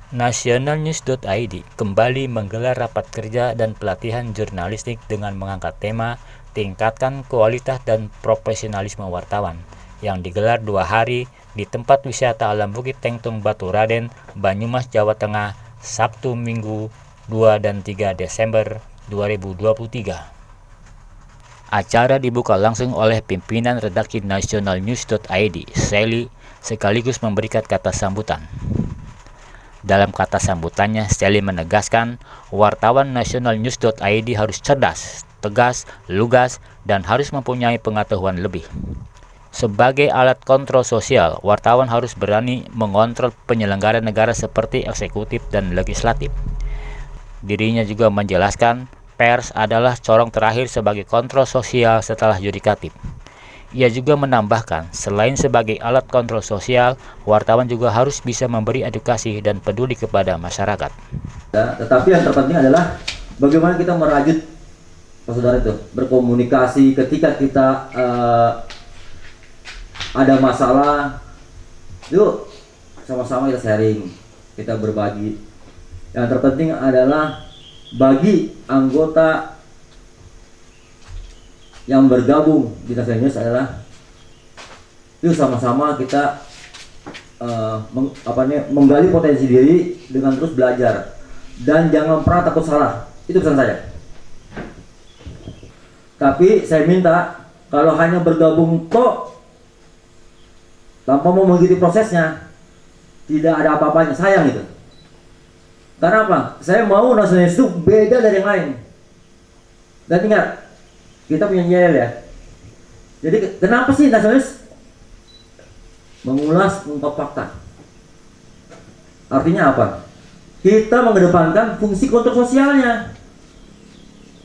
Nationalnews.id kembali menggelar rapat kerja dan pelatihan jurnalistik dengan mengangkat tema tingkatkan kualitas dan profesionalisme wartawan yang digelar 2 hari di tempat wisata alam Bukit Tengtung Batu Raden, Banyumas, Jawa Tengah, Sabtu Minggu 2 dan 3 Desember 2023. Acara dibuka langsung oleh pimpinan redaksi Nationalnews.id, Sally, sekaligus memberikan kata sambutan. Dalam kata sambutannya, Sally menegaskan wartawan Nationalnews.id harus cerdas, tegas, lugas, dan harus mempunyai pengetahuan lebih. Sebagai alat kontrol sosial, wartawan harus berani mengontrol penyelenggara negara seperti eksekutif dan legislatif. Dirinya juga menjelaskan pers adalah corong terakhir sebagai kontrol sosial setelah yudikatif. Ia juga menambahkan, selain sebagai alat kontrol sosial, wartawan juga harus bisa memberi edukasi dan peduli kepada masyarakat. Tetapi yang terpenting adalah bagaimana kita merajut, saudara itu, berkomunikasi ketika kita ada masalah, yuk sama-sama kita sharing, kita berbagi. Yang terpenting adalah bagi anggota yang bergabung di Nationalnews adalah yuk sama-sama kita menggali potensi diri dengan terus belajar dan jangan pernah takut salah. Itu pesan saya. Tapi saya minta kalau hanya bergabung kok tanpa mau mengikuti prosesnya, tidak ada apa-apanya, sayang gitu. Karena apa? Saya mau Nationalnews itu beda dari yang lain. Dan ingat, kita punya nyel ya. Jadi kenapa sih Nationalnews? Mengulas, mengungkap fakta. Artinya apa? Kita mengedepankan fungsi kontrol sosialnya.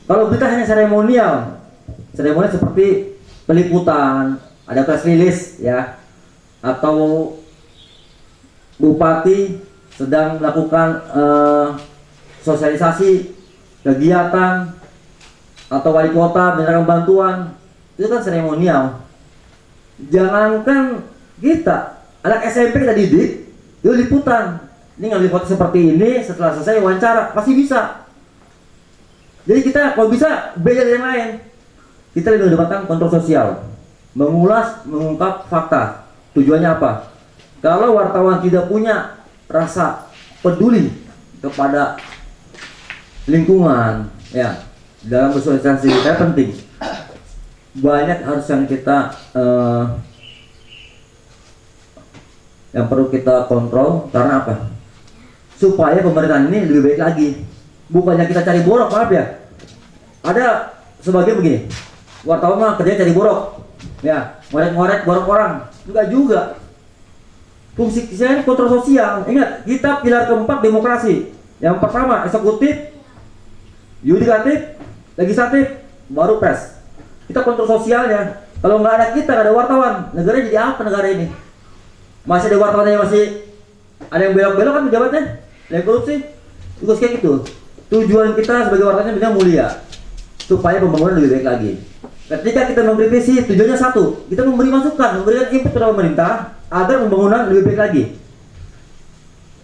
Kalau kita hanya seremonial seperti peliputan, ada press release ya, atau bupati sedang melakukan sosialisasi kegiatan, atau wali kota menyerahkan bantuan, itu kan seremonial. Jangankan kita, anak SMP kita didik, itu liputan. Ini ngambil foto seperti ini, setelah selesai wawancara, pasti bisa. Jadi kita kalau bisa beda dari yang lain. Kita lebih mendapatkan kontrol sosial, mengulas, mengungkap fakta. Tujuannya apa? Kalau wartawan tidak punya rasa peduli kepada lingkungan, ya, dalam bersosialisasi kita penting. Banyak harus yang kita yang perlu kita kontrol. Karena apa? Supaya pemerintahan ini lebih baik lagi. Bukannya kita cari borok, maaf ya. Ada sebagian begini, wartawan mah kerjanya cari borok, ya, ngorek-ngorek borok orang. Enggak juga. Fungsi saya kontrol sosial. Ingat, kita pilar keempat demokrasi. Yang pertama eksekutif, yudikatif, legislatif, baru pers. Kita kontrol sosialnya. Kalau nggak ada kita, nggak ada wartawan, negara jadi apa negara ini? Masih ada wartawan yang masih ada yang belok-belok kan pejabatnya, ada yang korupsi, tugas kayak gitu. Tujuan kita sebagai wartawan benar mulia, supaya pembangunan lebih baik lagi. Ketika kita mengkritisi, tujuannya satu, kita memberi masukan, memberikan input kepada pemerintah agar pembangunan lebih baik lagi.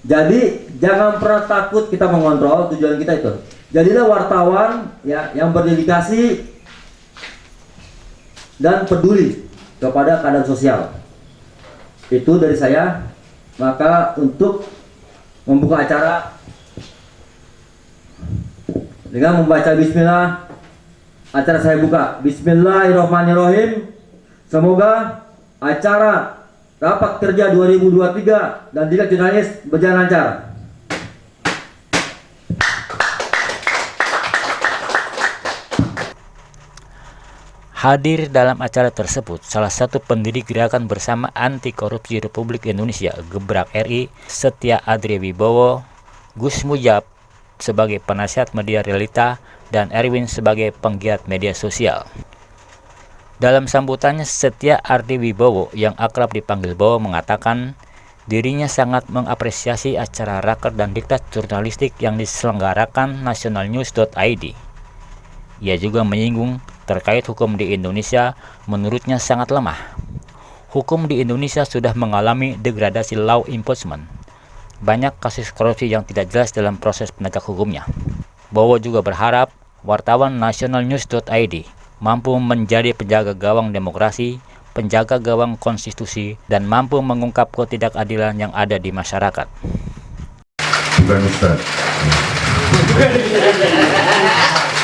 Jadi jangan pernah takut kita mengontrol, tujuan kita itu. Jadilah wartawan ya yang berdedikasi dan peduli kepada keadaan sosial. Itu dari saya. Maka untuk membuka acara dengan membaca bismillah, acara saya buka. Bismillahirrahmanirrahim. Semoga acara rapat kerja 2023 dan Diklat Jurnalis berjalan lancar. Hadir dalam acara tersebut salah satu pendiri Gerakan Bersama Anti Korupsi Republik Indonesia Gebrak RI, Setia Adri Wibowo, Gus Mujab sebagai penasihat media realita, dan Erwin sebagai penggiat media sosial. Dalam sambutannya, Setia Adri Wibowo yang akrab dipanggil Bowo mengatakan dirinya sangat mengapresiasi acara raker dan diklat jurnalistik yang diselenggarakan Nationalnews.id. Ia juga menyinggung terkait hukum di Indonesia, menurutnya sangat lemah. Hukum di Indonesia sudah mengalami degradasi law enforcement. banyak kasus korupsi yang tidak jelas dalam proses penegak hukumnya. Bowo juga berharap wartawan nationalnews.id mampu menjadi penjaga gawang demokrasi, penjaga gawang konstitusi, dan mampu mengungkap ketidakadilan yang ada di masyarakat. Bukan Ustaz.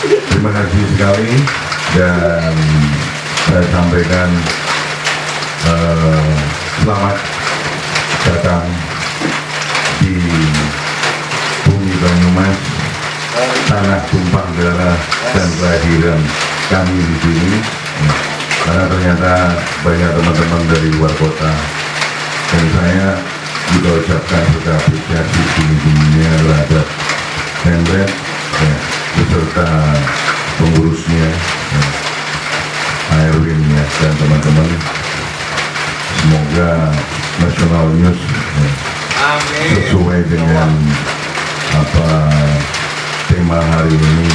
Terima kasih sekali, dan saya sampaikan selamat datang di bumi Banyumas, tanah tumpah darah dan kelahiran kami di sini. Karena ternyata banyak teman-teman dari luar kota, dan saya juga ucapkan serta apresiasi tinggi-tingginya terhadap Hendret beserta pengurusnya, Erwin dan teman-teman. Semoga National News sesuai dengan tema hari ini,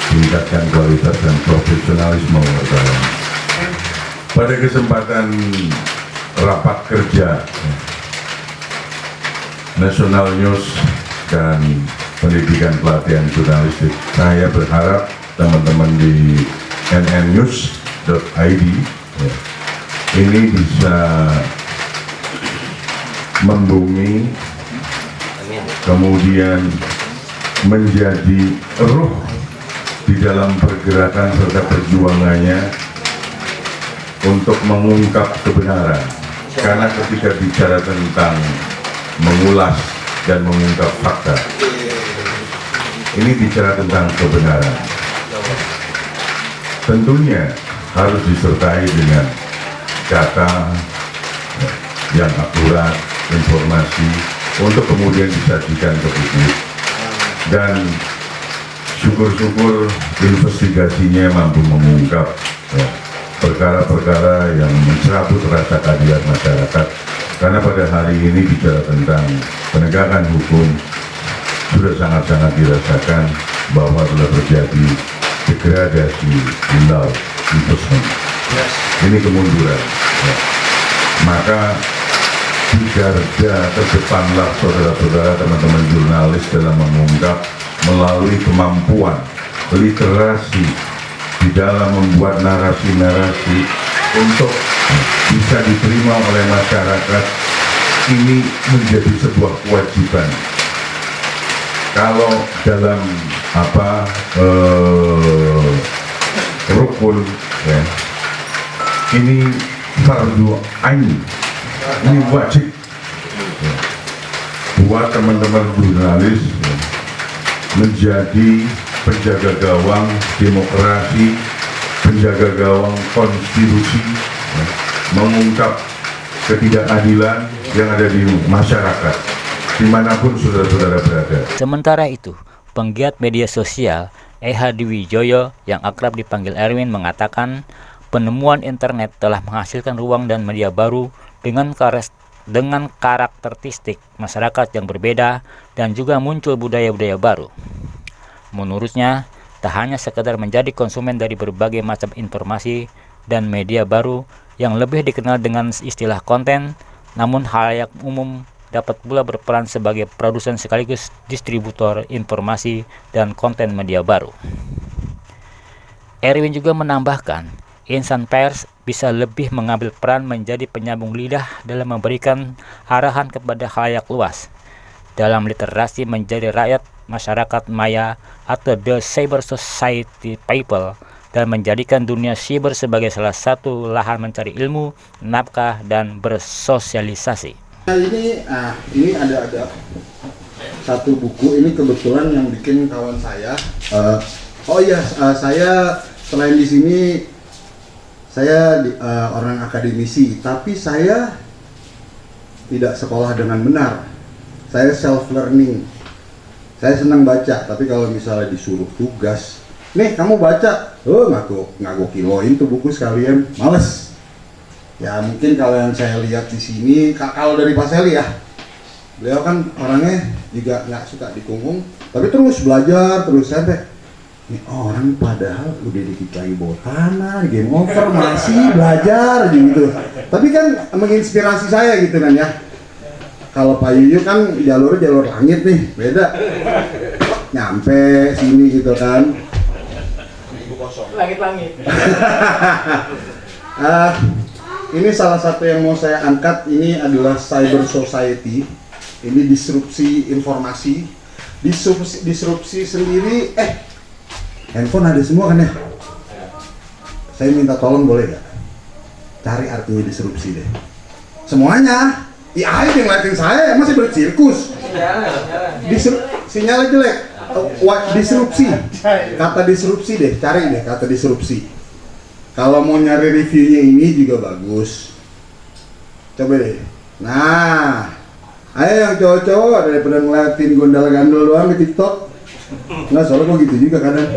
tingkatkan kualitas dan profesionalisme wartawan. Pada kesempatan rapat kerja National News dan pendidikan pelatihan jurnalistik, saya berharap teman-teman di nnnews.id ini bisa membumi, kemudian menjadi ruh di dalam pergerakan serta perjuangannya untuk mengungkap kebenaran. Karena ketika bicara tentang mengulas dan mengungkap fakta, ini bicara tentang kebenaran. Tentunya harus disertai dengan data yang akurat, informasi untuk kemudian disajikan ke publik, dan syukur-syukur investigasinya mampu mengungkap perkara-perkara yang mencerabut rasa keadilan masyarakat. Karena pada hari ini bicara tentang penegakan hukum, sudah sangat-sangat dirasakan bahwa telah terjadi degradasi law enforcement. Ini kemunduran. Maka di garda terdepanlah saudara-saudara, teman-teman jurnalis, dalam mengungkap melalui kemampuan literasi di dalam membuat narasi-narasi untuk bisa diterima oleh masyarakat. Ini menjadi sebuah kewajiban. Kalau dalam rukun ini fardu ain, ini wajib buat teman-teman jurnalis menjadi penjaga gawang demokrasi, penjaga gawang konstitusi, mengungkap ketidakadilan yang ada di masyarakat dimanapun saudara-saudara berada. Sementara itu, penggiat media sosial Eha Dwi Joyo yang akrab dipanggil Erwin mengatakan penemuan internet telah menghasilkan ruang dan media baru dengan karakteristik masyarakat yang berbeda dan juga muncul budaya-budaya baru. Menurutnya, tak hanya sekedar menjadi konsumen dari berbagai macam informasi dan media baru yang lebih dikenal dengan istilah konten, namun halayak umum dapat pula berperan sebagai produsen sekaligus distributor informasi dan konten media baru. Erwin juga menambahkan, insan pers bisa lebih mengambil peran menjadi penyambung lidah dalam memberikan arahan kepada khalayak luas dalam literasi menjadi rakyat masyarakat maya atau the cyber society people, dan menjadikan dunia cyber sebagai salah satu lahan mencari ilmu, nafkah, dan bersosialisasi. Nah, ini ada satu buku, ini kebetulan yang bikin kawan saya. Saya selain di sini saya orang akademisi, tapi saya tidak sekolah dengan benar. Saya self learning. Saya senang baca, tapi kalau misalnya disuruh tugas, nih kamu baca, nggak gue kiloin tuh buku sekalian, males. Ya mungkin kalau yang saya lihat di sini, kalau dari Pak Seli ya, beliau kan orangnya juga nggak suka dikungkung, tapi terus belajar, terus sampai ini orang padahal udah dikit lagi bawa tanah, game over masih belajar gitu. Tapi kan menginspirasi saya gitu kan ya. Kalau Pak Yuyu kan jalur langit nih, beda. Nyampe sini gitu kan. Langit-langit. Ini salah satu yang mau saya angkat, ini adalah cyber society. Ini disrupsi informasi. Disrupsi sendiri, handphone ada semua kan ya? Saya minta tolong boleh nggak? Cari artinya disrupsi deh. Semuanya. AI yang ngeliatin saya, masih bersirkus. Sinyalnya jelek. Disrupsi. Kata disrupsi deh, cari deh kata disrupsi. Kalau mau nyari reviewnya ini juga bagus. Coba deh. Nah, ayo yang cowok-cowok daripada ngeliatin gondal-gandol doang di TikTok. Nggak, soalnya kok gitu juga kadang.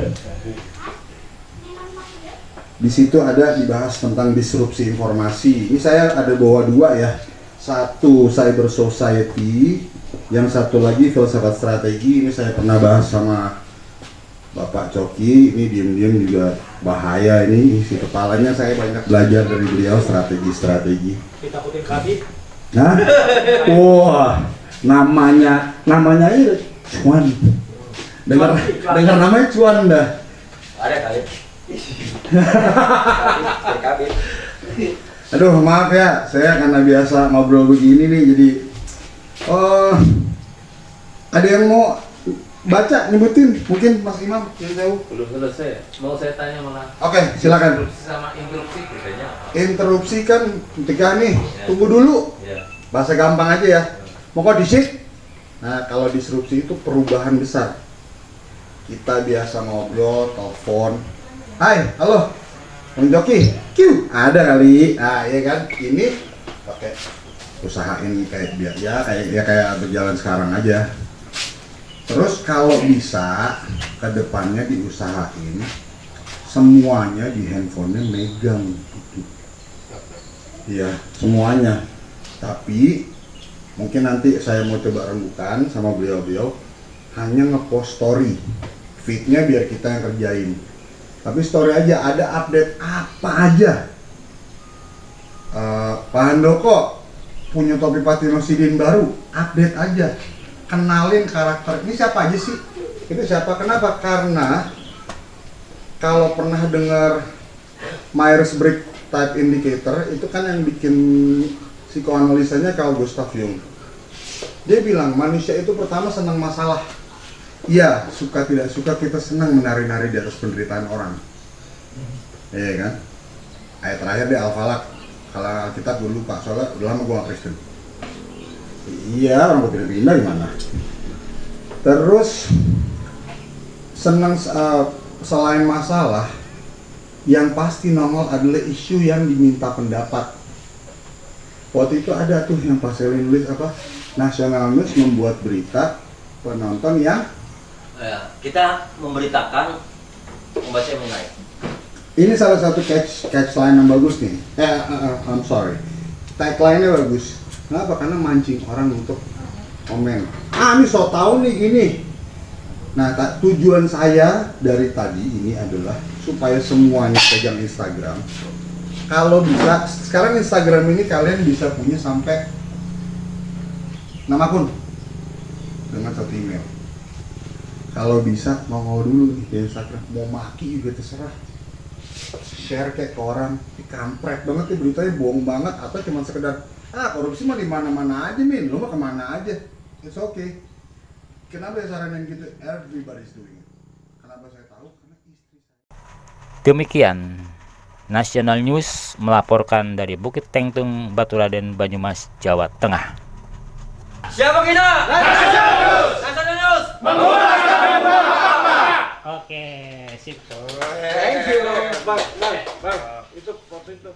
Di situ ada dibahas tentang disrupsi informasi. Ini saya ada bawa dua ya. Satu cyber society, yang satu lagi filsafat strategi. Ini saya pernah bahas sama Bapak Coki. Ini diam-diam juga bahaya ini, isi kepalanya. Saya banyak belajar dari beliau strategi. Ditakutin Khabib. Nah, wah, namanya ini Cuan. Dengar namanya Cuan dah. Ada kali. Khabib. Aduh, maaf ya, saya karena biasa ngobrol begini nih, jadi ada yang mau baca, nyebutin, mungkin Mas Imam yang tahu. Belum selesai. Mau saya tanya malah. Oke, silakan. Interupsi sama interupsi bedanya apa? Interupsi kan ketika nih, tunggu dulu. Ya. Bahasa gampang aja ya. Mau kok disik? Nah, kalau disrupsi itu perubahan besar. Kita biasa ngobrol, telepon. Hai, halo. Bang Joki, Q, ada kali. Nah, ya kan, ini pakai usahain kayak biar ya kayak berjalan sekarang aja. Terus kalau bisa kedepannya diusahain semuanya di handphonenya megang gitu. Iya, semuanya. Tapi mungkin nanti saya mau coba rembukan sama beliau-beliau hanya ngepost story, feednya biar kita yang kerjain. Tapi story aja, ada update apa aja. Pak Handoko punya topi Patino Sidin baru, update aja. Kenalin karakter, ini siapa aja sih? Itu siapa? Kenapa? Karena kalau pernah dengar Myers-Briggs Type Indicator, itu kan yang bikin psikoanalisanya Carl Gustav Jung. Dia bilang manusia itu pertama senang masalah. Iya, suka tidak suka kita senang menari-nari di atas penderitaan orang. Iya kan? Ayat terakhir di Al-Falaq. Kalau kita gue lupa, soalnya udah lama gue gak Kristen. Iya, orang gue pindah gimana? Terus senang selain masalah, yang pasti nongol adalah isu yang diminta pendapat. Waktu itu ada tuh yang Pak Selin nulis apa? National News membuat berita penonton yang Kita memberitakan membaca yang menaik. ini salah satu catchline yang bagus nih. I'm sorry. Tagline-nya bagus. Kenapa? Karena mancing orang untuk komen. Ini so tau nih gini. Nah, tujuan saya dari tadi ini adalah supaya semuanya pegang Instagram. Kalau bisa, sekarang Instagram ini kalian bisa punya sampai 6 akun dengan 1 email. Kalau bisa mau dulu nih di Instagram, mau maki juga terserah. Share kayak ke orang, kampret banget nih beritanya, bohong banget, atau cuma sekedar korupsi mah di mana-mana aja min, lo mah kemana aja, it's okay. Kenapa ya saranin gitu? Everybody's doing it. Kenapa saya tahu? Karena istri saya. Demikian National News melaporkan dari Bukit Tengtung, Baturaden, Banyumas, Jawa Tengah. Siapa kita? National News. Oke, sip. Thank you. Bang, itu foto itu.